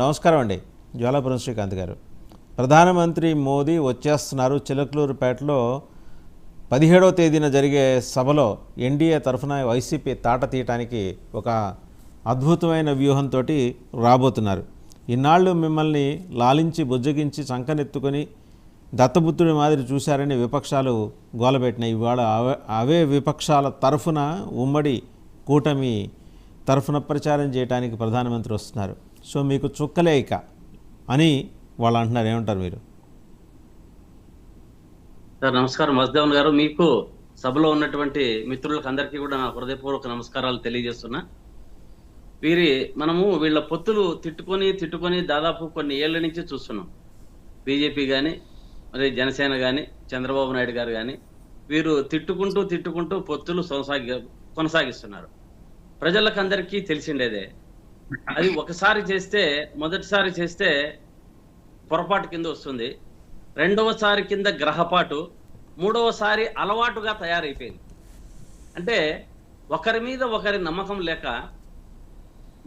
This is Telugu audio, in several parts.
నమస్కారం అండి. జ్వాలాపురం శ్రీకాంత్ గారు. ప్రధానమంత్రి మోదీ వచ్చేస్తున్నారు. చిలకలూరుపేటలో 17వ తేదీన జరిగే సభలో ఎన్డీఏ తరఫున వైసీపీ తాట తీయటానికి ఒక అద్భుతమైన వ్యూహంతో రాబోతున్నారు. ఇన్నాళ్ళు మిమ్మల్ని లాలించి బుజ్జగించి చంకనెత్తుకొని దత్తపుత్రుడి మాదిరి చూశారని విపక్షాలు గోలబెట్టినాయి. ఇవాళ అవే విపక్షాల తరఫున ఉమ్మడి కూటమి తరఫున ప్రచారం చేయడానికి ప్రధానమంత్రి వస్తున్నారు. సో మీకు చుక్కలే ఇక అని వాళ్ళు అంటున్నారు. ఏమంటారు మీరు? సార్ నమస్కారం మస్దేవన్ గారు. మీకు సభలో ఉన్నటువంటి మిత్రులకు అందరికీ కూడా నా హృదయపూర్వక నమస్కారాలు తెలియజేస్తున్నా. వీళ్ళ పొత్తులు తిట్టుకొని దాదాపు కొన్ని ఏళ్ల నుంచి చూస్తున్నాం. బీజేపీ కానీ మరి జనసేన కానీ చంద్రబాబు నాయుడు గారు కానీ వీరు తిట్టుకుంటూ పొత్తులు కొనసాగిస్తున్నారు. ప్రజలకు అందరికీ తెలిసిండేదే. అది మొదటిసారి చేస్తే పొరపాటు కింద వస్తుంది, రెండవసారి కింద గ్రహపాటు, మూడవసారి అలవాటుగా తయారైపోయింది. అంటే ఒకరి మీద ఒకరి నమ్మకం లేక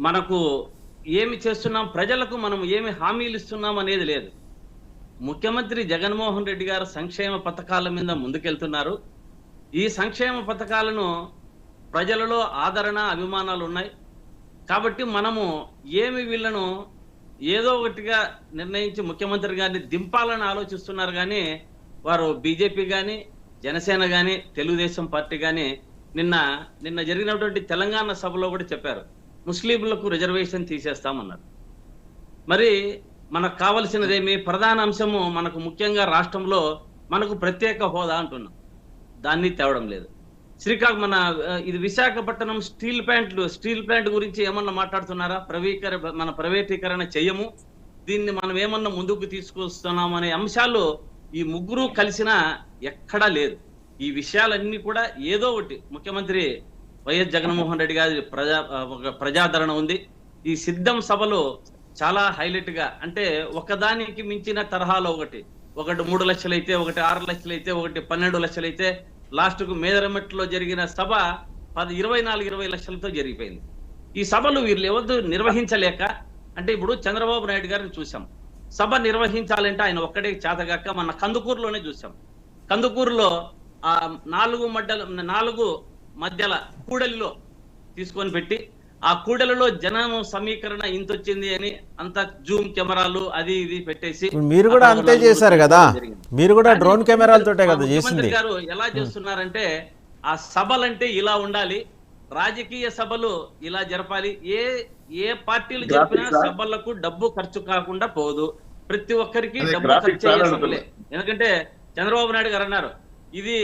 మనకు ఏమి చేస్తున్నాం, ప్రజలకు మనం ఏమి హామీలు ఇస్తున్నాం అనేది లేదు. ముఖ్యమంత్రి జగన్మోహన్ రెడ్డి గారు సంక్షేమ పథకాల మీద ముందుకెళ్తున్నారు. ఈ సంక్షేమ పథకాలను ప్రజలలో ఆదరణ అభిమానాలు ఉన్నాయి కాబట్టి మనము వీళ్ళను ఏదో ఒకటిగా నిర్ణయించి ముఖ్యమంత్రి గారిని దింపాలని ఆలోచిస్తున్నారు. కానీ వారు బీజేపీ కానీ జనసేన కానీ తెలుగుదేశం పార్టీ కానీ నిన్న జరిగినటువంటి తెలంగాణ సభలో కూడా చెప్పారు, ముస్లింలకు రిజర్వేషన్ తీసేస్తామన్నారు. మరి మనకు కావలసినదేమి? ప్రధాన అంశము మనకు ముఖ్యంగా రాష్ట్రంలో మనకు ప్రత్యేక హోదా అంటున్నాం, దాన్ని తేవడం లేదు. ఇది విశాఖపట్నం స్టీల్ ప్లాంట్ గురించి ఏమన్నా మాట్లాడుతున్నారా? మన ప్రైవేటీకరణ చెయ్యము, దీన్ని మనం ఏమన్నా ముందుకు తీసుకొస్తున్నాం అనే అంశాలు ఈ ముగ్గురు కలిసినా ఎక్కడా లేదు. ఈ విషయాలన్నీ కూడా ఏదో ఒకటి ముఖ్యమంత్రి వైఎస్ జగన్మోహన్ రెడ్డి గారి ప్రజాదరణ ఉంది. ఈ సిద్ధం సభలో చాలా హైలైట్ గా, అంటే ఒకదానికి మించిన తరహాలో ఒకటి 3 లక్షలైతే, ఒకటి 6 లక్షలైతే, ఒకటి 12 లక్షలైతే, లాస్ట్ కు మేదరమెట్లో జరిగిన సభ 24-20 లక్షలతో జరిగిపోయింది. ఈ సభలు వీళ్ళు ఎవరు నిర్వహించలేక, అంటే ఇప్పుడు చంద్రబాబు నాయుడు గారిని చూసాం, సభ నిర్వహించాలంటే ఆయన ఒక్కడే చేతగాక మన కందుకూరులోనే చూసాం. కందుకూరులో ఆ 4 మధ్యల కూడలిలో తీసుకొని పెట్టి, ఆ కూడలలో జనం సమీకరణ ఇంత వచ్చింది అని అంత జూమ్ కెమెరాలు అది ఇది పెట్టేసి, మీరు కూడా అంతే చేశారు కదా, మీరు కూడా డ్రోన్ కెమెరాలతోటే కదా చేసింది. గారు ఎలా చేస్తున్నారంటే, ఆ సభలంటే ఇలా ఉండాలి, రాజకీయ సభలు ఇలా జరపాలి, ఏ పార్టీలు జరిపినా సభలకు డబ్బు ఖర్చు కాకుండా పోదు, ప్రతి ఒక్కరికి డబ్బు ఖర్చు అయ్యే సభలే. ఎందుకంటే చంద్రబాబు నాయుడు గారు అన్నారు, ఇది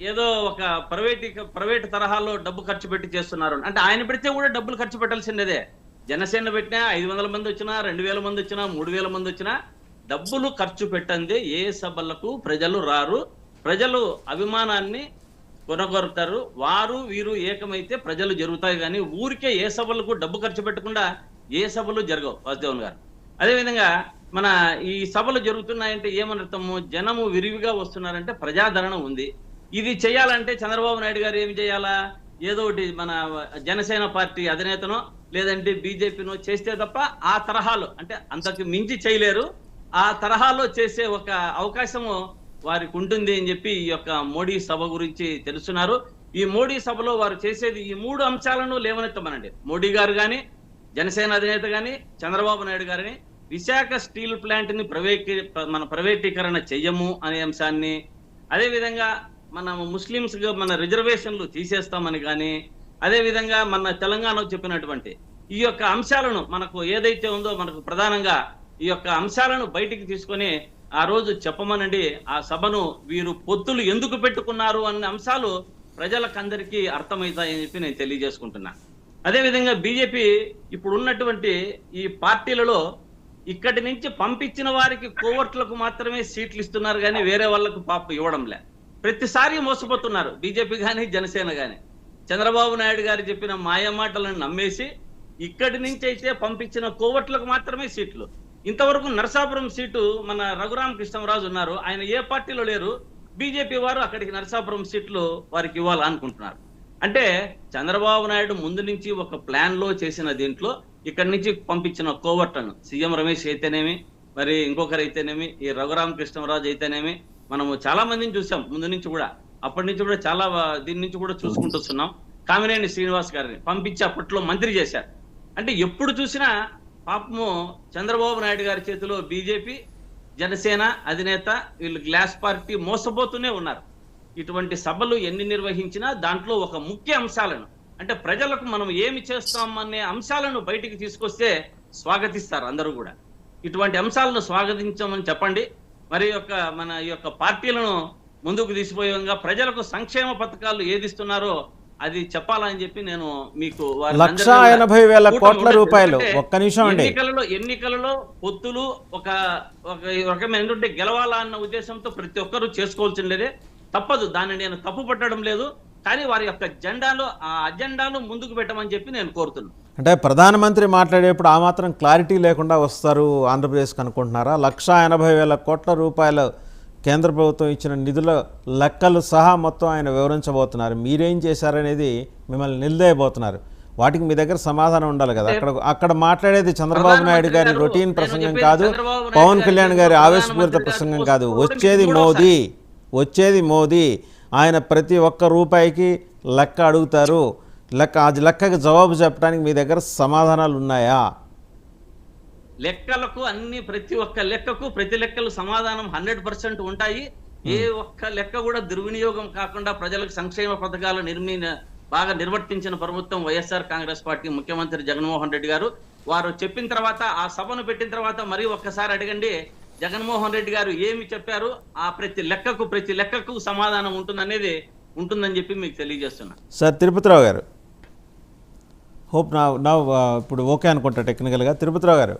ఏదో ఒక ప్రైవేట్ తరహాలో డబ్బు ఖర్చు పెట్టి చేస్తున్నారు అంటే, ఆయన పెడితే కూడా డబ్బులు ఖర్చు పెట్టాల్సిందేదే. జనసేన పెట్టినా 500 మంది వచ్చినా, 2000 మంది వచ్చినా, 3000 మంది వచ్చినా డబ్బులు ఖర్చు పెట్టండి ఏ సభలకు ప్రజలు రారు. ప్రజలు అభిమానాన్ని కొనగొరుతారు, వీరు ఏకమైతే ప్రజలు జరుగుతాయి. కానీ ఊరికే ఏ సభలకు డబ్బు ఖర్చు పెట్టకుండా ఏ సభలు జరగవు వాసుదేవన్ గారు. అదేవిధంగా మన ఈ సభలు జరుగుతున్నాయంటే ఏమనర్థము? జనము విరివిగా వస్తున్నారంటే ప్రజాదరణ ఉంది. ఇది చేయాలంటే చంద్రబాబు నాయుడు గారు ఏమి చేయాలా? ఏదో ఒకటి మన జనసేన పార్టీ అధినేతనో లేదంటే బీజేపీనో చేస్తే తప్ప ఆ తరహాలో, అంటే అంతకు మించి చేయలేరు, ఆ తరహాలో చేసే ఒక అవకాశము వారికి ఉంటుంది అని చెప్పి ఈ యొక్క మోడీ సభ గురించి తెలుస్తున్నారు. ఈ మోడీ సభలో వారు చేసేది ఈ 3 అంశాలను లేవనెత్తమనండి. మోడీ గారు కానీ, జనసేన అధినేత కానీ, చంద్రబాబు నాయుడు గారిని విశాఖ స్టీల్ ప్లాంట్ ని మన ప్రైవేటీకరణ చెయ్యము అనే అంశాన్ని, అదేవిధంగా మన ముస్లింస్ మన రిజర్వేషన్లు తీసేస్తామని కానీ, అదేవిధంగా మన తెలంగాణకు చెప్పినటువంటి ఈ యొక్క అంశాలను మనకు ఏదైతే ఉందో మనకు ప్రధానంగా ఈ యొక్క అంశాలను బయటికి తీసుకొని ఆ రోజు చెప్పమనండి. ఆ సభను వీరు పొత్తులు ఎందుకు పెట్టుకున్నారు అన్న అంశాలు ప్రజలకందరికీ అర్థమవుతాయని చెప్పి నేను తెలియజేసుకుంటున్నా. అదేవిధంగా బీజేపీ ఇప్పుడు ఉన్నటువంటి ఈ పార్టీలలో ఇక్కడి నుంచి పంపించిన వారికి కోవర్ట్లకు మాత్రమే సీట్లు ఇస్తున్నారు కానీ వేరే వాళ్ళకు ఇవ్వడంలే. ప్రతిసారి మోసపోతున్నారు బీజేపీ కానీ జనసేన కానీ. చంద్రబాబు నాయుడు గారు చెప్పిన మాయమాటలను నమ్మేసి ఇక్కడి నుంచి అయితే పంపించిన కోవర్ట్లకు మాత్రమే సీట్లు. ఇంతవరకు నరసాపురం సీటు మన రఘురామకృష్ణరాజు ఉన్నారు, ఆయన ఏ పార్టీలో లేరు, బీజేపీ వారు అక్కడికి నరసాపురం సీట్లు వారికి ఇవ్వాలనుకుంటున్నారు. అంటే చంద్రబాబు నాయుడు ముందు నుంచి ఒక ప్లాన్ లో చేసిన దీంట్లో ఇక్కడి నుంచి పంపించిన కోవర్టను సీఎం రమేష్ అయితేనేమి, మరి ఇంకొకరు అయితేనేమి, ఈ రఘురామకృష్ణరాజు అయితేనేమి, మనము చాలా మందిని చూసాం ముందు నుంచి కూడా. అప్పటి నుంచి కూడా చాలా దీని నుంచి కూడా చూసుకుంటూ వస్తున్నాం. కామినేని శ్రీనివాస్ గారిని పంపించి అప్పట్లో మంత్రి చేశారు. అంటే ఎప్పుడు చూసినా పాపము చంద్రబాబు నాయుడు గారి చేతిలో బీజేపీ, జనసేన అధినేత వీళ్ళు గ్లాస్ పార్టీ మోసపోతూనే ఉన్నారు. ఇటువంటి సభలు ఎన్ని నిర్వహించినా దాంట్లో ఒక ముఖ్య అంశాలను, అంటే ప్రజలకు మనం ఏమి చేస్తామనే అంశాలను బయటికి తీసుకొస్తే స్వాగతిస్తారు అందరూ కూడా. ఇటువంటి అంశాలను స్వాగతించమని చెప్పండి. మరి మన ఈ యొక్క పార్టీలను ముందుకు తీసుకుపోయేంగా ప్రజలకు సంక్షేమ పథకాలు ఏదిస్తున్నారో అది చెప్పాలని చెప్పి నేను మీకు 1,80,000 కోట్ల రూపాయలు. ఒక్క నిమిషం అండి. ఎన్నికలలో పొత్తులు ఒక రకమైన ఏంటంటే గెలవాలా అన్న ఉద్దేశంతో ప్రతి ఒక్కరూ చేసుకోవాల్సిందేదే, తప్పదు. దాన్ని నేను తప్పు పట్టడం లేదు. కానీ వారి యొక్క అజెండాను ముందుకు పెట్టమని చెప్పి నేను కోరుతున్నాను. అంటే ప్రధానమంత్రి మాట్లాడేప్పుడు ఆ మాత్రం క్లారిటీ లేకుండా వస్తారు ఆంధ్రప్రదేశ్కి అనుకుంటున్నారా? 1,80,000 కోట్ల రూపాయలు కేంద్ర ప్రభుత్వం ఇచ్చిన నిధుల లెక్కలు సహా మొత్తం ఆయన వివరించబోతున్నారు. మీరేం చేశారనేది మిమ్మల్ని నిలదీయబోతున్నారు. వాటికి మీ దగ్గర సమాధానం ఉండాలి కదా. అక్కడ మాట్లాడేది చంద్రబాబు నాయుడు గారి రొటీన్ ప్రసంగం కాదు, పవన్ కళ్యాణ్ గారి ఆవేశపూరిత ప్రసంగం కాదు. వచ్చేది మోదీ. ఆయన ప్రతి ఒక్క రూపాయికి లెక్క అడుగుతారు. లెక్కకి జవాబు చెప్పడానికి మీ దగ్గర సమాధానాలు ఉన్నాయా? లెక్కలకు ప్రతి ఒక్క లెక్కకు ప్రతి లెక్కలు సమాధానం 100% ఉంటాయి. ఏ ఒక్క లెక్క కూడా దుర్వినియోగం కాకుండా ప్రజలకు సంక్షేమ పథకాలు బాగా నిర్వర్తించిన ప్రభుత్వం వైఎస్ఆర్ కాంగ్రెస్ పార్టీ ముఖ్యమంత్రి జగన్మోహన్ రెడ్డి గారు. వారు చెప్పిన తర్వాత, ఆ సభను పెట్టిన తర్వాత మరి ఒక్కసారి అడగండి జగన్మోహన్ రెడ్డి గారు ఏమి చెప్పారు. ఆ ప్రతి లెక్కకు సమాధానం ఉంటుందని చెప్పి మీకు తెలియజేస్తున్నా. సార్ తిరుపతిరావు గారు, హోప్ నా ఇప్పుడు ఓకే అనుకుంటా టెక్నికల్గా. తిరుపతిరావు గారు,